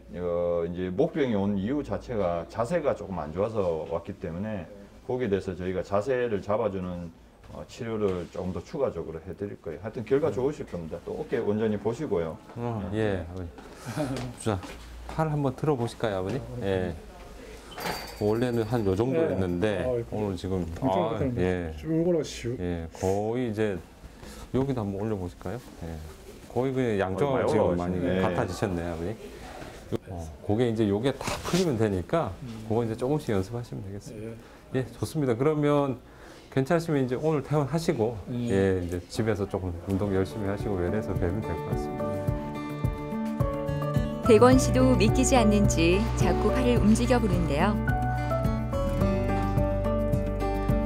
목병이 온 이유 자체가 자세가 조금 안 좋아서 왔기 때문에 거기에 대해서 저희가 자세를 잡아주는 치료를 조금 더 추가적으로 해드릴 거예요. 하여튼 결과 좋으실 겁니다. 또 어깨 온전히 보시고요. 예, 아버님. 자, 팔 한번 들어보실까요, 아버님? 예. 원래는 한 요 정도 했는데 오늘 지금 예, 줄골로 쉬우. 예, 거의 이제 여기도 한번 올려보실까요? 예. 거의 그 양쪽하고 지금 많이 같아지셨네요, 아버님. 그게 이제 요게 다 풀리면 되니까 그거 이제 조금씩 연습하시면 되겠습니다. 예, 좋습니다. 그러면 괜찮으시면 이제 오늘 퇴원하시고 예, 이제 집에서 조금 운동 열심히 하시고 외래에서 뵈면 될 것 같습니다. 대건 씨도 믿기지 않는지 자꾸 팔을 움직여 보는데요.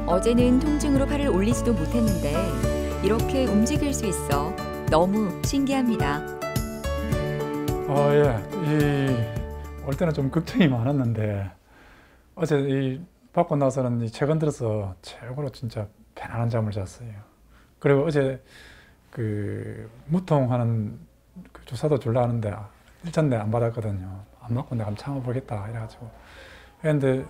어제는 통증으로 팔을 올리지도 못했는데 이렇게 움직일 수 있어 너무 신기합니다. 올 때는 좀 걱정이 많았는데 어제 받고 나서는 최근 들어서 최고로 진짜 편안한 잠을 잤어요. 그리고 어제 그 무통하는 그 주사도 줄라 하는데 일전 내가 안 받았거든요. 안 맞고 내가 한번 참아보겠다 이래가지고 그런데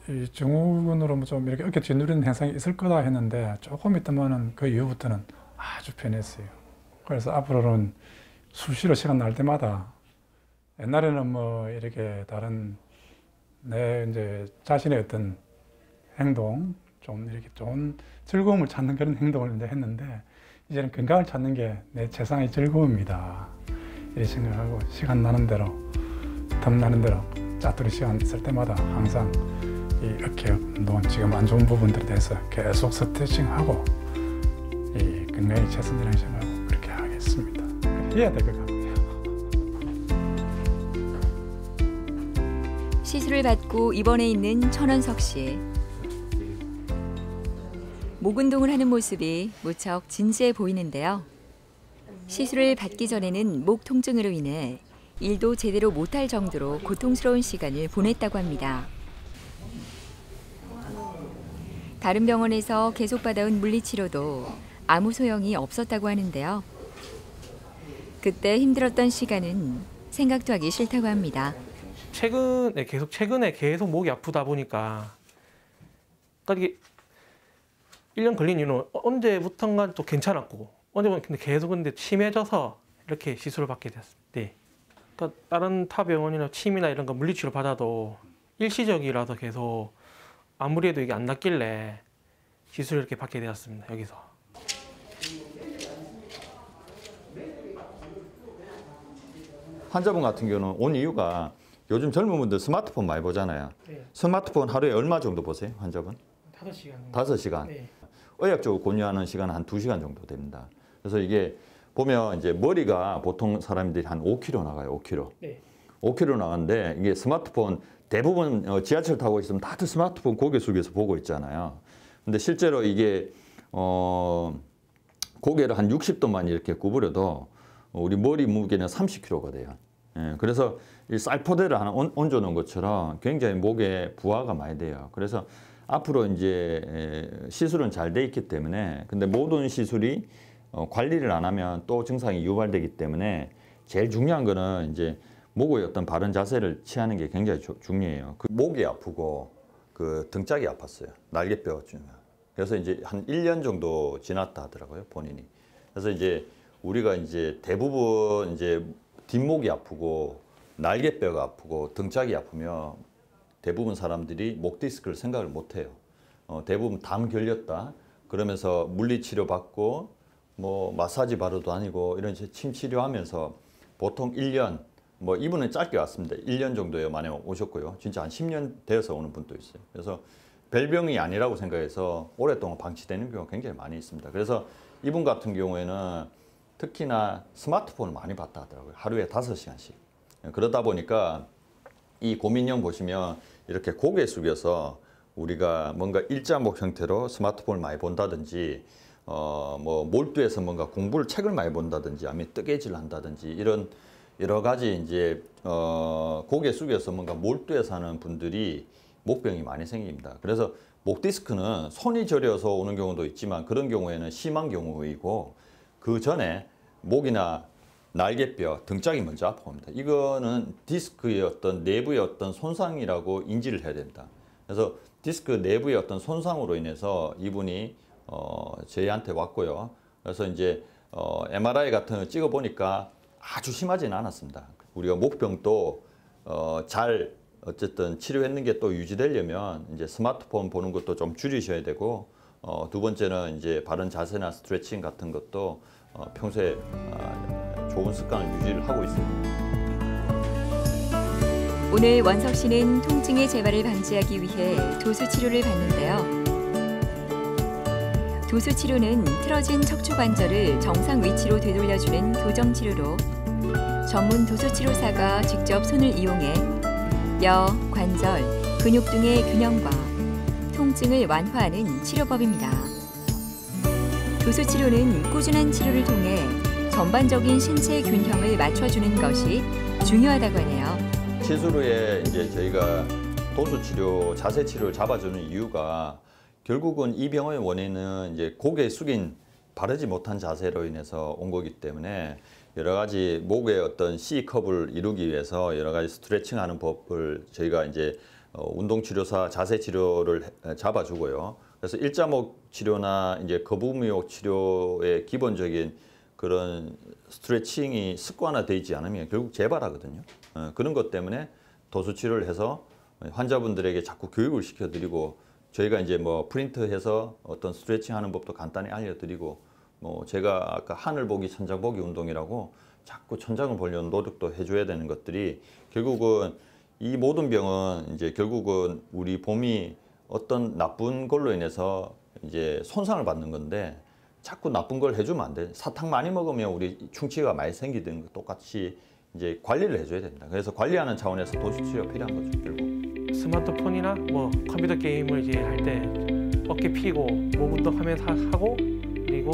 이 증후군으로 좀 이렇게 어깨 짓누리는 현상이 있을 거다 했는데 조금 있다면은 그 이후부터는 아주 편했어요. 그래서 앞으로는 수시로 시간 날 때마다 옛날에는 뭐 이렇게 다른 내 이제 자신의 어떤 행동, 좀 이렇게 좋은 즐거움을 찾는 그런 행동을 이제 했는데 이제는 건강을 찾는 게 내 최상의 즐거움이다. 이렇게 생각하고 시간 나는 대로, 틈 나는 대로 짜투리 시간 있을 때마다 항상 이 어깨 운동 지금 안 좋은 부분들에 대해서 계속 스트레칭하고 이 건강에 최선이라는 생각하고 그렇게 하겠습니다. 해야 될 것 같고요. 시술을 받고 입원해 있는 천원석 씨. 목 운동을 하는 모습이 무척 진지해 보이는데요. 시술을 받기 전에는 목 통증으로 인해 일도 제대로 못할 정도로 고통스러운 시간을 보냈다고 합니다. 다른 병원에서 계속 받아온 물리치료도 아무 소용이 없었다고 하는데요. 그때 힘들었던 시간은 생각도 하기 싫다고 합니다. 최근에 계속 목이 아프다 보니까 이게 1년 걸린 이유는 언제부턴가 또 괜찮았고 언제부턴가 계속 근데 심해져서 이렇게 시술을 받게 됐을 때 그러니까 다른 타 병원이나 침이나 이런 거 물리치료 받아도 일시적이라서 계속 아무리 해도 이게 안 낫길래 시술을 이렇게 받게 되었습니다. 여기서. 환자분 같은 경우는 온 이유가 요즘 젊은 분들 스마트폰 많이 보잖아요. 네. 스마트폰 하루에 얼마 정도 보세요, 환자분? 5시간. 5시간. 네. 의학적으로 권유하는 시간은 한 2시간 정도 됩니다. 그래서 이게 보면 이제 머리가 보통 사람들이 한 5km 나가요, 5km. 네. 5km 나가는데 이게 스마트폰 대부분 지하철 타고 있으면 다들 스마트폰 고개 숙여서 보고 있잖아요. 근데 실제로 이게 고개를 한 60도만 이렇게 구부려도 우리 머리 무게는 30kg가 돼요. 예, 그래서 이 쌀포대를 하나 얹어 놓은 것처럼 굉장히 목에 부하가 많이 돼요. 그래서 앞으로 이제 시술은 잘 돼 있기 때문에 근데 모든 시술이 관리를 안 하면 또 증상이 유발되기 때문에 제일 중요한 거는 이제 목의 어떤 바른 자세를 취하는 게 굉장히 중요해요. 그 목이 아프고 그 등짝이 아팠어요. 날개뼈 중에. 그래서 이제 한 1년 정도 지났다 하더라고요, 본인이. 그래서 이제 우리가 이제 대부분 이제 뒷목이 아프고 날개뼈가 아프고 등짝이 아프면 대부분 사람들이 목 디스크를 생각을 못 해요. 대부분 담 결렸다. 그러면서 물리치료 받고 뭐 마사지 바르도 아니고 이런 침 치료하면서 보통 1년 뭐 이분은 짧게 왔습니다. 1년 정도에 만에 오셨고요. 진짜 한 10년 되어서 오는 분도 있어요. 그래서 별병이 아니라고 생각해서 오랫동안 방치되는 경우가 굉장히 많이 있습니다. 그래서 이분 같은 경우에는 특히나 스마트폰을 많이 봤다 하더라고요. 하루에 5시간씩. 그러다 보니까 이 고민형 보시면 이렇게 고개 숙여서 우리가 뭔가 일자목 형태로 스마트폰을 많이 본다든지 뭐 몰두해서 뭔가 공부를 책을 많이 본다든지 아니면 뜨개질을 한다든지 이런 여러 가지 이제 고개 숙여서 뭔가 몰두해서 하는 분들이 목병이 많이 생깁니다. 그래서 목 디스크는 손이 저려서 오는 경우도 있지만 그런 경우에는 심한 경우이고 그 전에 목이나 날개뼈, 등짝이 먼저 아파옵니다. 이거는 디스크의 어떤 내부의 어떤 손상이라고 인지를 해야 된다. 그래서 디스크 내부의 어떤 손상으로 인해서 이분이 저희한테 왔고요. 그래서 이제 MRI 같은 거 찍어 보니까 아주 심하지는 않았습니다. 우리가 목병도 잘 어쨌든 치료했는 게 또 유지되려면 이제 스마트폰 보는 것도 좀 줄이셔야 되고 두 번째는 이제 바른 자세나 스트레칭 같은 것도 평소에 좋은 습관을 유지를 하고 있습니다. 오늘 원석 씨는 통증의 재발을 방지하기 위해 도수 치료를 받는데요. 도수 치료는 틀어진 척추 관절을 정상 위치로 되돌려주는 교정 치료로 전문 도수 치료사가 직접 손을 이용해 뼈, 관절, 근육 등의 균형과 통증을 완화하는 치료법입니다. 도수 치료는 꾸준한 치료를 통해 전반적인 신체 균형을 맞춰주는 것이 중요하다고 하네요. 시술 후에 이제 저희가 도수 치료, 자세 치료를 잡아주는 이유가 결국은 이 병의 원인은 이제 고개 숙인 바르지 못한 자세로 인해서 온 거기 때문에 여러 가지 목의 어떤 C컵을 이루기 위해서 여러 가지 스트레칭하는 법을 저희가 이제 운동치료사 자세 치료를 잡아주고요. 그래서 일자목 치료나 이제 거북미목 치료의 기본적인 그런 스트레칭이 습관화되어 있지 않으면 결국 재발하거든요. 그런 것 때문에 도수 치료를 해서 환자분들에게 자꾸 교육을 시켜드리고 저희가 이제 뭐 프린트해서 어떤 스트레칭 하는 법도 간단히 알려드리고 뭐 제가 아까 하늘 보기 천장 보기 운동이라고 자꾸 천장을 보려는 노력도 해줘야 되는 것들이 결국은 이 모든 병은 이제 결국은 우리 봄이 어떤 나쁜 걸로 인해서 이제 손상을 받는 건데 자꾸 나쁜 걸 해주면 안 돼. 사탕 많이 먹으면 우리 충치가 많이 생기든 거 똑같이 이제 관리를 해줘야 됩니다. 그래서 관리하는 차원에서 도수치료가 필요한 거죠, 결국. 스마트폰이나 뭐 컴퓨터 게임을 이제 할 때 어깨 피고 목 운동하면서 하고 그리고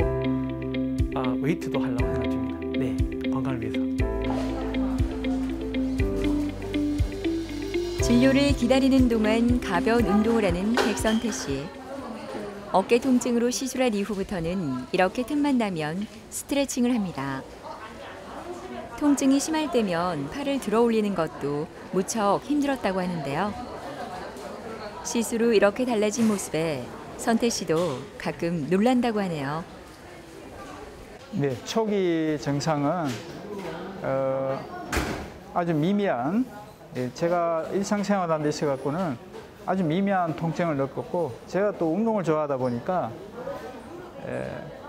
웨이트도 하려고 생각 중입니다. 네, 건강을 위해서. 진료를 기다리는 동안 가벼운 운동을 하는 백선태 씨. 어깨 통증으로 시술한 이후부터는 이렇게 틈만 나면 스트레칭을 합니다. 통증이 심할 때면 팔을 들어 올리는 것도 무척 힘들었다고 하는데요. 시술 후 이렇게 달라진 모습에 선태 씨도 가끔 놀란다고 하네요. 네, 초기 증상은 아주 미미한, 제가 일상생활하는 데 있어갖고는 아주 미미한 통증을 느꼈고, 제가 또 운동을 좋아하다 보니까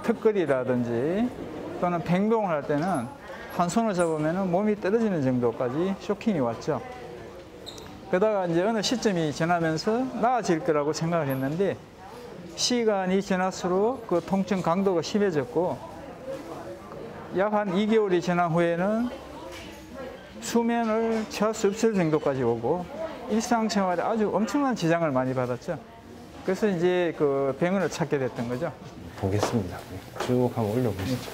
턱걸이라든지 또는 뱅동을 할 때는 한 손을 잡으면 몸이 떨어지는 정도까지 쇼킹이 왔죠. 그러다가 이제 어느 시점이 지나면서 나아질 거라고 생각을 했는데 시간이 지날수록 그 통증 강도가 심해졌고 약 한 2개월이 지난 후에는 수면을 취할 수 없을 정도까지 오고 일상생활에 아주 엄청난 지장을 많이 받았죠. 그래서 이제 그 병원을 찾게 됐던 거죠. 보겠습니다. 쭉 한번 올려보시죠.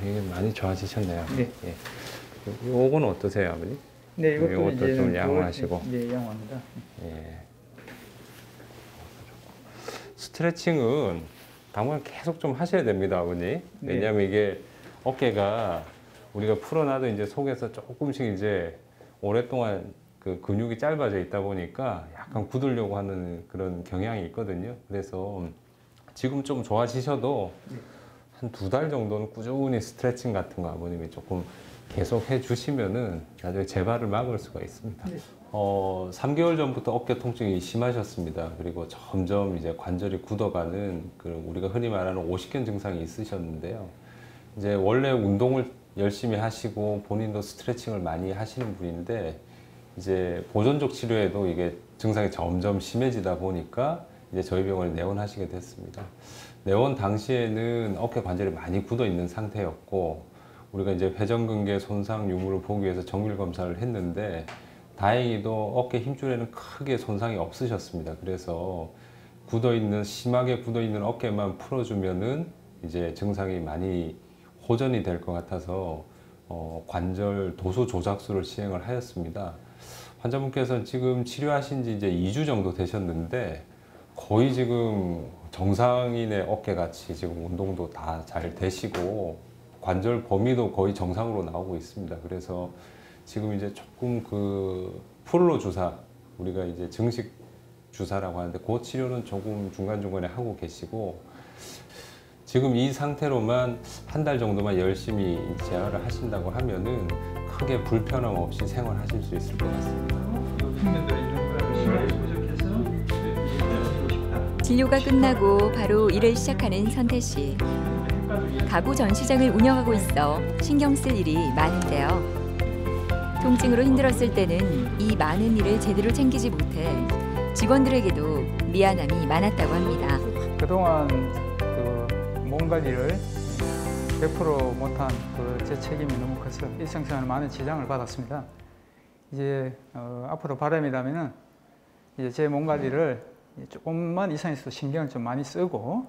이게 많이 좋아지셨네요. 네. 예. 요거는 어떠세요, 아버님? 네, 이것도 좀 양호하시고. 네, 양호합니다. 예. 스트레칭은 당분간 계속 좀 하셔야 됩니다, 아버님. 왜냐하면 이게 어깨가 우리가 풀어놔도 이제 속에서 조금씩 이제 오랫동안 그 근육이 짧아져 있다 보니까 약간 굳으려고 하는 그런 경향이 있거든요. 그래서 지금 좀 좋아지셔도 한 2달 정도는 꾸준히 스트레칭 같은 거 아버님이 조금 계속 해주시면은 나중에 재발을 막을 수가 있습니다. 3개월 전부터 어깨 통증이 심하셨습니다. 그리고 점점 이제 관절이 굳어가는 그 우리가 흔히 말하는 오십견 증상이 있으셨는데요. 이제 원래 운동을 열심히 하시고 본인도 스트레칭을 많이 하시는 분인데 이제 보존적 치료에도 이게 증상이 점점 심해지다 보니까 이제 저희 병원에 내원하시게 됐습니다. 내원 당시에는 어깨 관절이 많이 굳어 있는 상태였고 우리가 이제 회전근개 손상 유무를 보기 위해서 정밀 검사를 했는데 다행히도 어깨 힘줄에는 크게 손상이 없으셨습니다. 그래서 심하게 굳어 있는 어깨만 풀어주면은 이제 증상이 많이 호전이 될 것 같아서 관절 도수 조작술을 시행을 하였습니다. 환자분께서는 지금 치료하신 지 이제 2주 정도 되셨는데 거의 지금 정상인의 어깨같이 지금 운동도 다 잘 되시고 관절 범위도 거의 정상으로 나오고 있습니다. 그래서 지금 이제 조금 그 폴로 주사, 우리가 이제 증식 주사라고 하는데 그 치료는 조금 중간중간에 하고 계시고 지금 이 상태로만 한 달 정도만 열심히 재활을 하신다고 하면은 크게 불편함 없이 생활하실 수 있을 것 같습니다. 진료가 끝나고 바로 일을 시작하는 선태 씨. 가구 전시장을 운영하고 있어 신경 쓸 일이 많은데요. 통증으로 힘들었을 때는 이 많은 일을 제대로 챙기지 못해 직원들에게도 미안함이 많았다고 합니다. 그동안 몸 관리를 100% 못한 제 책임이 너무 커서 일상생활에 많은 지장을 받았습니다. 이제 앞으로 바람이라면은 이제 제 몸 관리를 조금만 이상해서 신경을 좀 많이 쓰고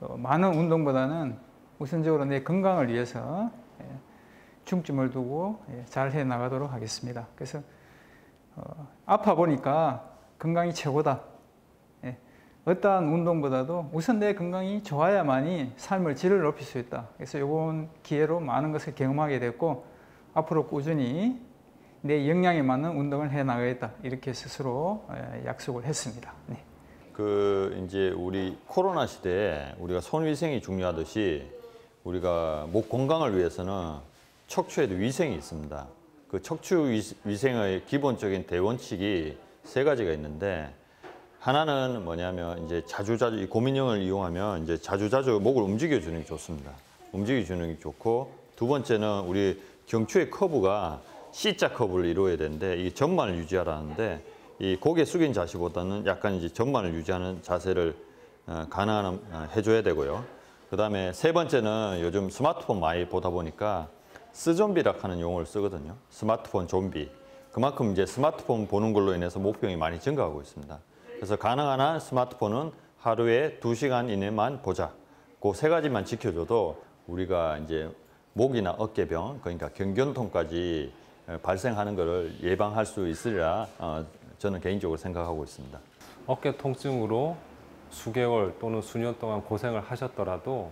또 많은 운동보다는 우선적으로 내 건강을 위해서 중점을 두고 잘 해 나가도록 하겠습니다. 그래서 아파 보니까 건강이 최고다. 어떠한 운동보다도 우선 내 건강이 좋아야만이 삶의 질을 높일 수 있다. 그래서 이번 기회로 많은 것을 경험하게 됐고 앞으로 꾸준히 내 역량에 맞는 운동을 해 나가겠다. 이렇게 스스로 약속을 했습니다. 네. 이제 우리 코로나 시대에 우리가 손 위생이 중요하듯이 우리가 목 건강을 위해서는 척추에도 위생이 있습니다. 그 척추 위생의 기본적인 대원칙이 3가지가 있는데 하나는 뭐냐면 이제 자주자주 이 고민형을 이용하면 이제 자주자주 목을 움직여주는 게 좋습니다. 움직여주는 게 좋고 두 번째는 우리 경추의 커브가 C자 컵을 이루어야 되는데 이 전만을 유지하라는데 이 고개 숙인 자세보다는 약간 이제 전만을 유지하는 자세를 가능한 해줘야 되고요. 그다음에 세 번째는 요즘 스마트폰 많이 보다 보니까 스좀비라고 하는 용어를 쓰거든요. 스마트폰 좀비. 그만큼 이제 스마트폰 보는 걸로 인해서 목병이 많이 증가하고 있습니다. 그래서 가능한 한 스마트폰은 하루에 2시간 이내만 보자. 그 세 가지만 지켜줘도 우리가 이제 목이나 어깨병, 그러니까 경견통까지 발생하는 것을 예방할 수 있으리라 저는 개인적으로 생각하고 있습니다. 어깨 통증으로 수개월 또는 수년 동안 고생을 하셨더라도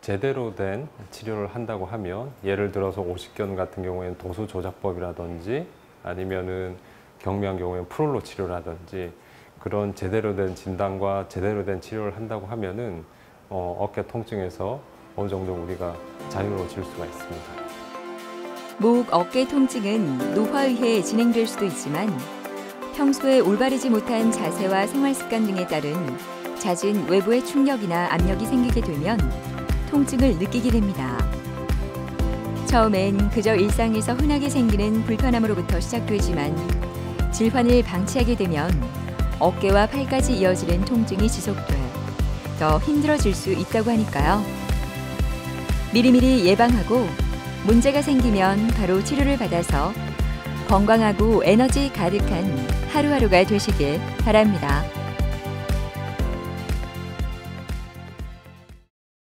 제대로 된 치료를 한다고 하면 예를 들어서 오십견 같은 경우에는 도수 조작법이라든지 아니면은 경미한 경우에는 프롤로 치료라든지 그런 제대로 된 진단과 제대로 된 치료를 한다고 하면은 어깨 통증에서 어느 정도 우리가 자유로워질 수가 있습니다. 목, 어깨 통증은 노화에 의해 진행될 수도 있지만 평소에 올바르지 못한 자세와 생활 습관 등에 따른 잦은 외부의 충격이나 압력이 생기게 되면 통증을 느끼게 됩니다. 처음엔 그저 일상에서 흔하게 생기는 불편함으로부터 시작되지만 질환을 방치하게 되면 어깨와 팔까지 이어지는 통증이 지속돼 더 힘들어질 수 있다고 하니까요. 미리미리 예방하고 문제가 생기면 바로 치료를 받아서 건강하고 에너지 가득한 하루하루가 되시길 바랍니다.